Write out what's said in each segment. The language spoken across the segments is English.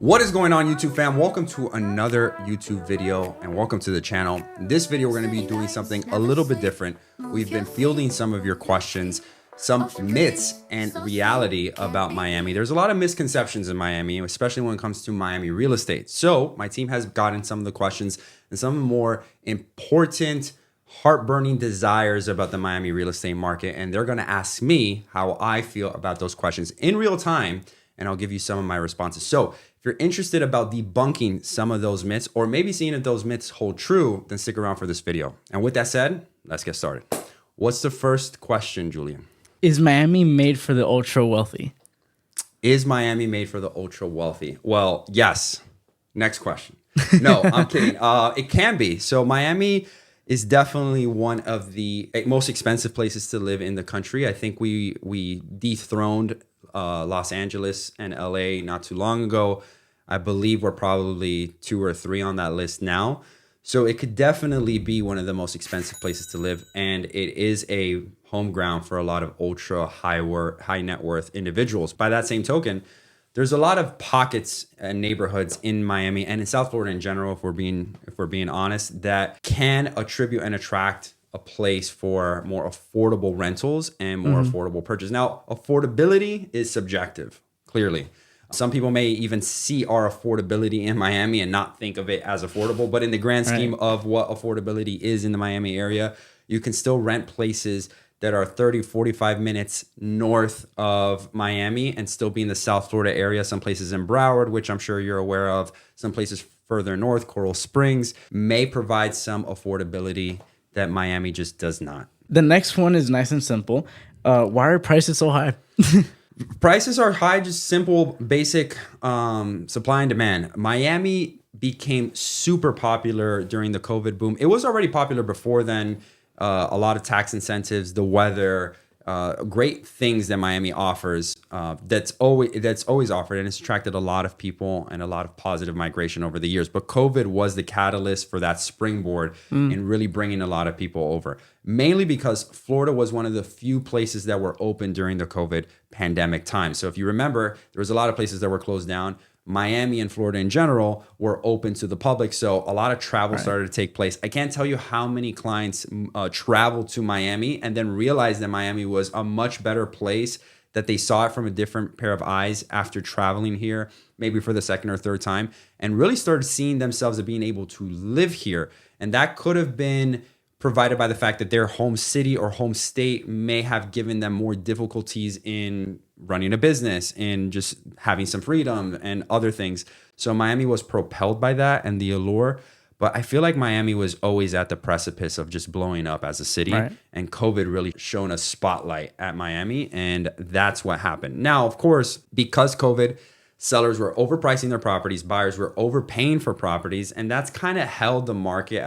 What is going on, YouTube fam? Welcome to another YouTube video and welcome to the channel. In this video, we're going to be doing something a little bit different. We've been fielding some of your questions, some myths and reality about Miami. There's a lot of misconceptions in Miami, especially when it comes to Miami real estate. So my team has gotten some of the questions and some of the more important, heartburning desires about the Miami real estate market. And they're going to ask me how I feel about those questions in real time. And I'll give you some of my responses. So if you're interested about debunking some of those myths or maybe seeing if those myths hold true, then stick around for this video. And with that said, let's get started. What's the first question, Julian? Is Miami made for the ultra wealthy? Is Miami made for the ultra wealthy? Well, yes. Next question. No, I'm kidding. It can be. So Miami is definitely one of the most expensive places to live in the country. I think we dethroned Los Angeles and LA not too long ago. I believe we're probably 2 or 3 on that list now. So it could definitely be one of the most expensive places to live. And it is a home ground for a lot of ultra high net worth individuals. By that same token, there's a lot of pockets and neighborhoods in Miami and in South Florida in general, if we're being honest, that can attribute and attract a place for more affordable rentals and more affordable purchase. Now, affordability is subjective, clearly. Some people may even see our affordability in Miami and not think of it as affordable. But in the grand scheme of what affordability is in the Miami area, you can still rent places that are 30, 45 minutes north of Miami and still be in the South Florida area. Some places in Broward, which I'm sure you're aware of. Some places further north, Coral Springs, may provide some affordability that Miami just does not. The next one is nice and simple. Why are prices so high? Prices are high, just simple, basic supply and demand. Miami became super popular during the COVID boom. It was already popular before then. A lot of tax incentives, the weather, great things that Miami offers. That's always offered, and it's attracted a lot of people and a lot of positive migration over the years. But COVID was the catalyst for that springboard in really bringing a lot of people over. Mainly because Florida was one of the few places that were open during the COVID pandemic time. So if you remember, there was a lot of places that were closed down. Miami and Florida in general were open to the public. So a lot of travel started to take place. I can't tell you how many clients traveled to Miami and then realized that Miami was a much better place, that they saw it from a different pair of eyes after traveling here, maybe for the second or third time, and really started seeing themselves as being able to live here. And that could have been provided by the fact that their home city or home state may have given them more difficulties in running a business and just having some freedom and other things. So Miami was propelled by that and the allure. But I feel like Miami was always at the precipice of just blowing up as a city. Right. And COVID really shone a spotlight at Miami. And that's what happened. Now, of course, because COVID, sellers were overpricing their properties, buyers were overpaying for properties, and that's kind of held the market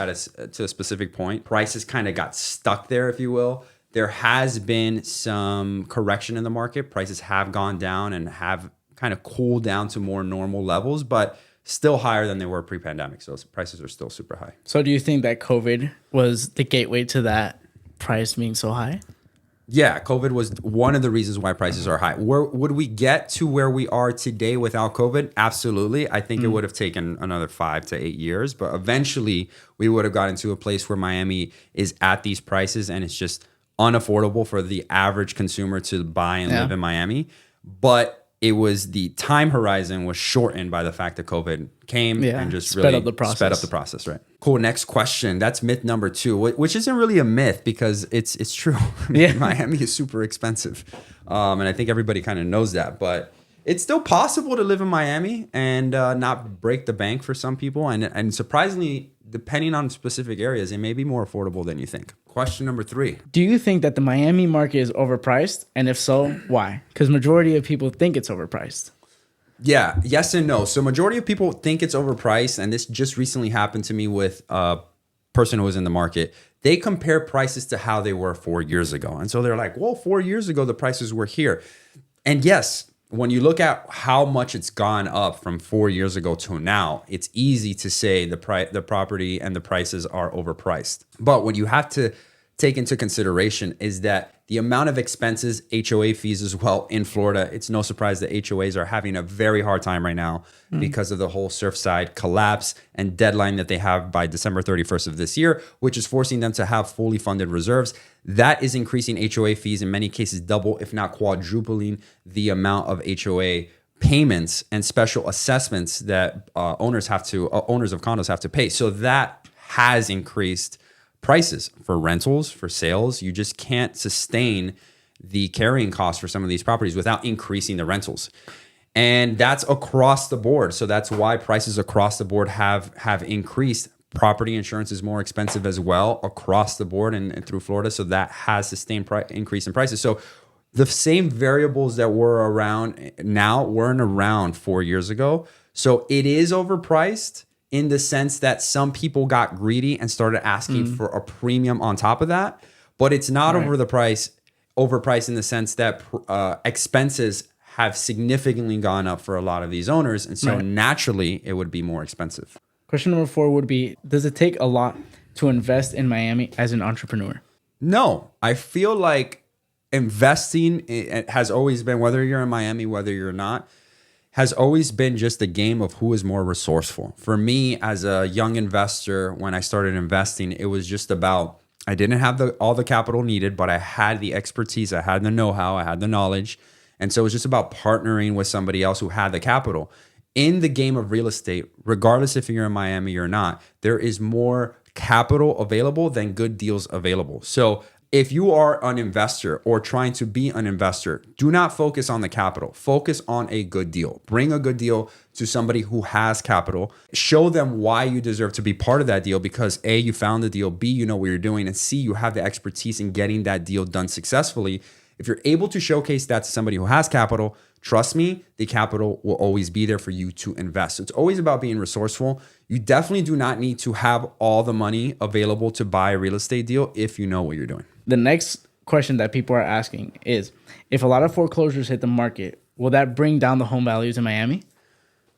to a specific point. Prices kind of got stuck there, if you will. There has been some correction in the market. Prices have gone down and have kind of cooled down to more normal levels, but still higher than they were pre-pandemic. So prices are still super high. So do you think that COVID was the gateway to that price being so high? Yeah, COVID was one of the reasons why prices are high. Would we get to where we are today without COVID? Absolutely. I think it would have taken another 5 to 8 years, but eventually we would have gotten to a place where Miami is at these prices and it's just unaffordable for the average consumer to buy and live in Miami. But it was the time horizon was shortened by the fact that COVID came and just sped up the process. Right. Cool. Next question. That's myth number 2, which isn't really a myth because it's true. Miami is super expensive. And I think everybody kind of knows that, but it's still possible to live in Miami and not break the bank for some people. And surprisingly, depending on specific areas, it may be more affordable than you think. Question number 3. Do you think that the Miami market is overpriced? And if so, why? Because majority of people think it's overpriced. Yeah, yes and no. So majority of people think it's overpriced. And this just recently happened to me with a person who was in the market. They compare prices to how they were 4 years ago. And so they're like, well, 4 years ago, the prices were here. And yes, when you look at how much it's gone up from 4 years ago to now, it's easy to say the property and the prices are overpriced. But what you have to take into consideration is that the amount of expenses, HOA fees as well in Florida. It's no surprise that HOAs are having a very hard time right now because of the whole Surfside collapse and deadline that they have by December 31st of this year, which is forcing them to have fully funded reserves. That is increasing HOA fees, in many cases double, if not quadrupling the amount of HOA payments and special assessments that owners of condos have to pay. So that has increased prices for rentals, for sales. You just can't sustain the carrying costs for some of these properties without increasing the rentals. And that's across the board. So that's why prices across the board have increased. Property insurance is more expensive as well across the board and through Florida. So that has sustained increase in prices. So the same variables that were around now weren't around 4 years ago. So it is overpriced in the sense that some people got greedy and started asking for a premium on top of that. But it's not overpriced in the sense that expenses have significantly gone up for a lot of these owners. And so naturally, it would be more expensive. Question number 4 would be, does it take a lot to invest in Miami as an entrepreneur? No, I feel like investing has always been, whether you're in Miami, whether you're not, has always been just a game of who is more resourceful. For me, as a young investor, when I started investing, it was just about, I didn't have all the capital needed, but I had the expertise, I had the know-how, I had the knowledge. And so it was just about partnering with somebody else who had the capital. In the game of real estate, regardless if you're in Miami or not, there is more capital available than good deals available. So if you are an investor or trying to be an investor, do not focus on the capital. Focus on a good deal. Bring a good deal to somebody who has capital. Show them why you deserve to be part of that deal because A, you found the deal, B, you know what you're doing, and C, you have the expertise in getting that deal done successfully. If you're able to showcase that to somebody who has capital, trust me, the capital will always be there for you to invest. So it's always about being resourceful. You definitely do not need to have all the money available to buy a real estate deal if you know what you're doing. The next question that people are asking is, if a lot of foreclosures hit the market, will that bring down the home values in Miami?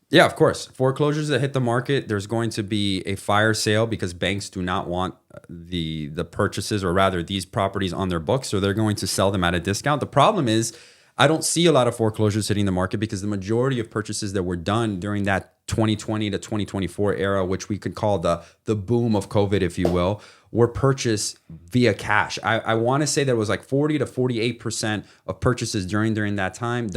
Yeah, of course. Foreclosures that hit the market, there's going to be a fire sale because banks do not want the purchases, or rather these properties on their books, so they're going to sell them at a discount. The problem is I don't see a lot of foreclosures hitting the market because the majority of purchases that were done during that 2020 to 2024 era, which we could call the boom of COVID, if you will, were purchased via cash. I want to say there was like 40 to 48% of purchases during that time,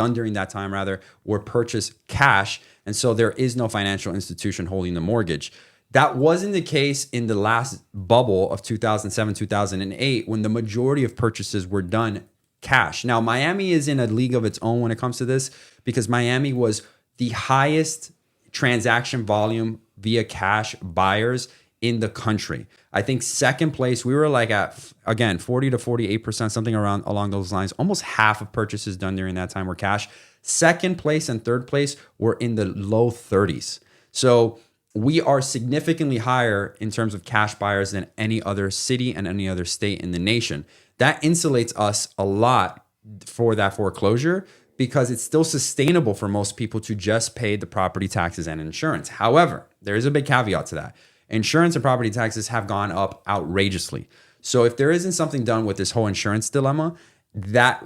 were purchased cash. And so there is no financial institution holding the mortgage. That wasn't the case in the last bubble of 2007, 2008, when the majority of purchases were done cash. Now, Miami is in a league of its own when it comes to this because Miami was the highest transaction volume via cash buyers in the country. I think second place, we were like at, again, 40 to 48%, something along those lines. Almost half of purchases done during that time were cash. Second place and third place were in the low 30s. So we are significantly higher in terms of cash buyers than any other city and any other state in the nation. That insulates us a lot for that foreclosure because it's still sustainable for most people to just pay the property taxes and insurance. However, there is a big caveat to that. Insurance and property taxes have gone up outrageously. So if there isn't something done with this whole insurance dilemma, that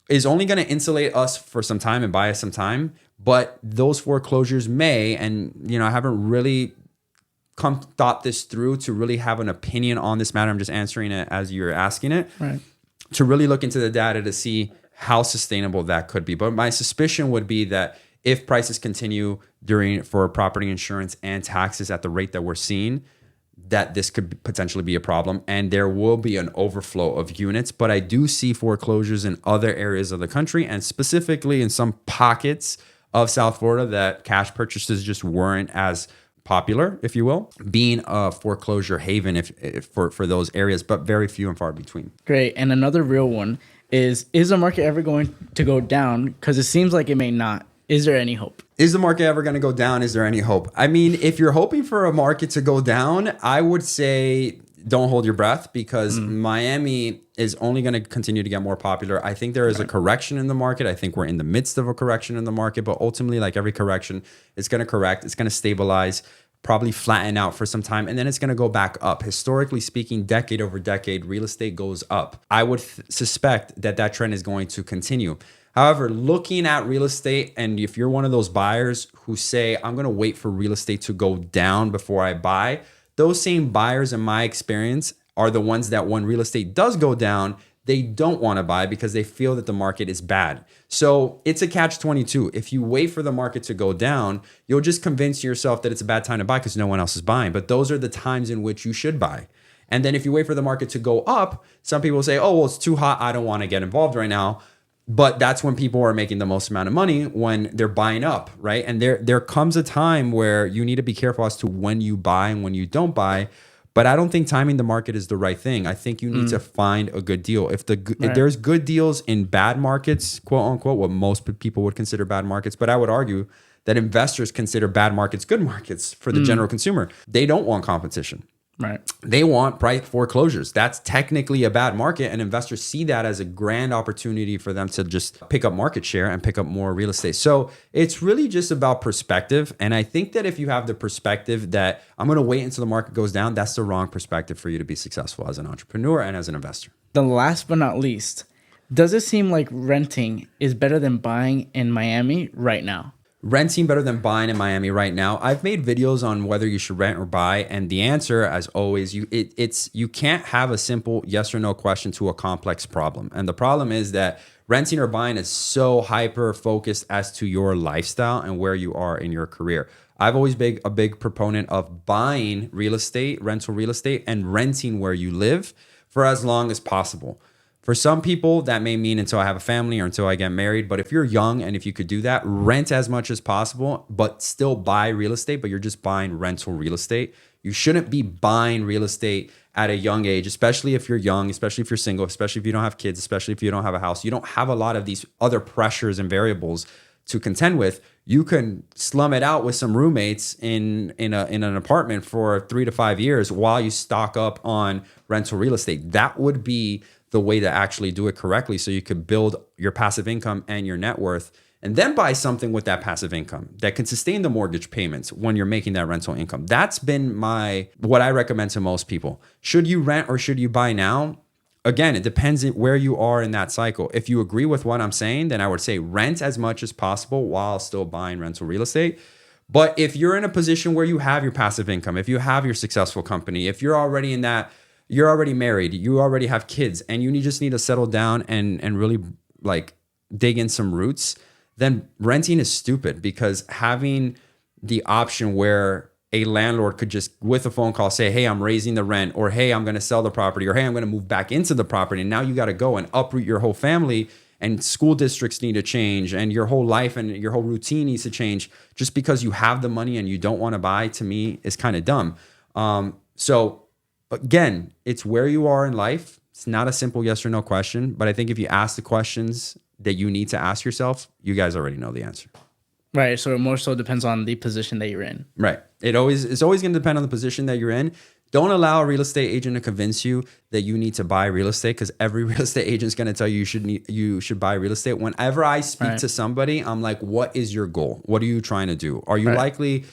is only going to insulate us for some time and buy us some time. But those foreclosures may, and I haven't really thought this through to really have an opinion on this matter. I'm just answering it as you're asking it. Right. To really look into the data to see how sustainable that could be. But my suspicion would be that if prices continue for property insurance and taxes at the rate that we're seeing, that this could potentially be a problem and there will be an overflow of units. But I do see foreclosures in other areas of the country and specifically in some pockets of South Florida that cash purchases just weren't as popular, if you will, being a foreclosure haven if for those areas, but very few and far between. Great. And another real one is the market ever going to go down? Because it seems like it may not. Is there any hope? Is the market ever going to go down? Is there any hope? I mean, if you're hoping for a market to go down, I would say don't hold your breath because Miami is only going to continue to get more popular. I think there is a correction in the market. I think we're in the midst of a correction in the market, but ultimately, like every correction, it's going to correct. It's going to stabilize. probably flatten out for some time, and then it's going to go back up. Historically speaking, decade over decade, real estate goes up. I would suspect that that trend is going to continue. However, looking at real estate, and if you're one of those buyers who say, I'm going to wait for real estate to go down before I buy, those same buyers, in my experience, are the ones that when real estate does go down, they don't want to buy because they feel that the market is bad. So it's a catch-22. If you wait for the market to go down, you'll just convince yourself that it's a bad time to buy because no one else is buying. But those are the times in which you should buy. And then if you wait for the market to go up, some people say, oh, well, it's too hot, I don't want to get involved right now. But that's when people are making the most amount of money, when they're buying up, right? And there comes a time where you need to be careful as to when you buy and when you don't buy. But I don't think timing the market is the right thing. I think you need to find a good deal. If there's good deals in bad markets, quote unquote, what most people would consider bad markets, but I would argue that investors consider bad markets good markets for the general consumer. They don't want competition. Right. They want price foreclosures. That's technically a bad market, and investors see that as a grand opportunity for them to just pick up market share and pick up more real estate. So it's really just about perspective. And I think that if you have the perspective that I'm going to wait until the market goes down, that's the wrong perspective for you to be successful as an entrepreneur and as an investor. The last but not least, does it seem like renting is better than buying in Miami right now? Renting better than buying in Miami right now. I've made videos on whether you should rent or buy, and the answer, as always, you can't have a simple yes or no question to a complex problem. And the problem is that renting or buying is so hyper focused as to your lifestyle and where you are in your career. I've always been a big proponent of buying real estate, rental real estate, and renting where you live for as long as possible. For some people, that may mean until I have a family or until I get married. But if you're young and if you could do that, rent as much as possible, but still buy real estate, but you're just buying rental real estate. You shouldn't be buying real estate at a young age, especially if you're young, especially if you're single, especially if you don't have kids, especially if you don't have a house. You don't have a lot of these other pressures and variables to contend with. You can slum it out with some roommates in an apartment for 3 to 5 years while you stock up on rental real estate. That would be the way to actually do it correctly, so you could build your passive income and your net worth, and then buy something with that passive income that can sustain the mortgage payments when you're making that rental income. That's been what I recommend to most people. Should you rent or should you buy now? Again, it depends where you are in that cycle. If you agree with what I'm saying, then I would say rent as much as possible while still buying rental real estate. But if you're in a position where you have your passive income, if you have your successful company, if you're already in that, you're already married, you already have kids, and you just need to settle down and really like dig in some roots, then renting is stupid, because having the option where a landlord could just with a phone call say, hey, I'm raising the rent, or hey, I'm going to sell the property, or hey, I'm going to move back into the property. And now you got to go and uproot your whole family, and school districts need to change, and your whole life and your whole routine needs to change just because you have the money and you don't want to buy, to me, is kind of dumb. So again, it's where you are in life. It's not a simple yes or no question, but I think if you ask the questions that you need to ask yourself, you guys already know the answer. Right. So it more so depends on the position that you're in. Right. It's always going to depend on the position that you're in. Don't allow a real estate agent to convince you that you need to buy real estate, because every real estate agent is going to tell you you should buy real estate. Whenever I speak to somebody, I'm like, what is your goal? What are you trying to do? Are you likely...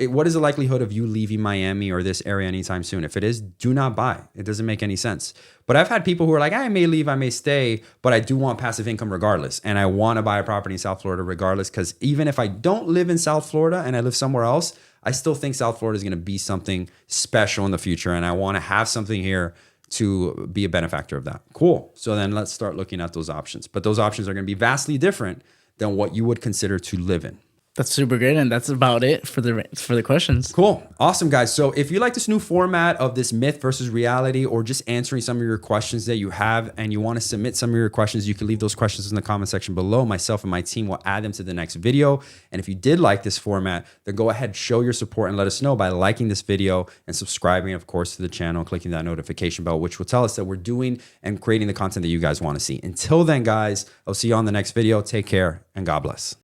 What is the likelihood of you leaving Miami or this area anytime soon? If it is, do not buy. It doesn't make any sense. But I've had people who are like, I may leave, I may stay, but I do want passive income regardless. And I want to buy a property in South Florida regardless, because even if I don't live in South Florida and I live somewhere else, I still think South Florida is going to be something special in the future. And I want to have something here to be a benefactor of that. Cool. So then let's start looking at those options. But those options are going to be vastly different than what you would consider to live in. That's super great, and that's about it for the questions. Cool. Awesome, guys. So if you like this new format of this myth versus reality, or just answering some of your questions that you have, and you want to submit some of your questions, you can leave those questions in the comment section below. Myself and my team will add them to the next video. And if you did like this format, then go ahead, show your support, and let us know by liking this video and subscribing, of course, to the channel, clicking that notification bell, which will tell us that we're doing and creating the content that you guys want to see. Until then, guys, I'll see you on the next video. Take care, and God bless.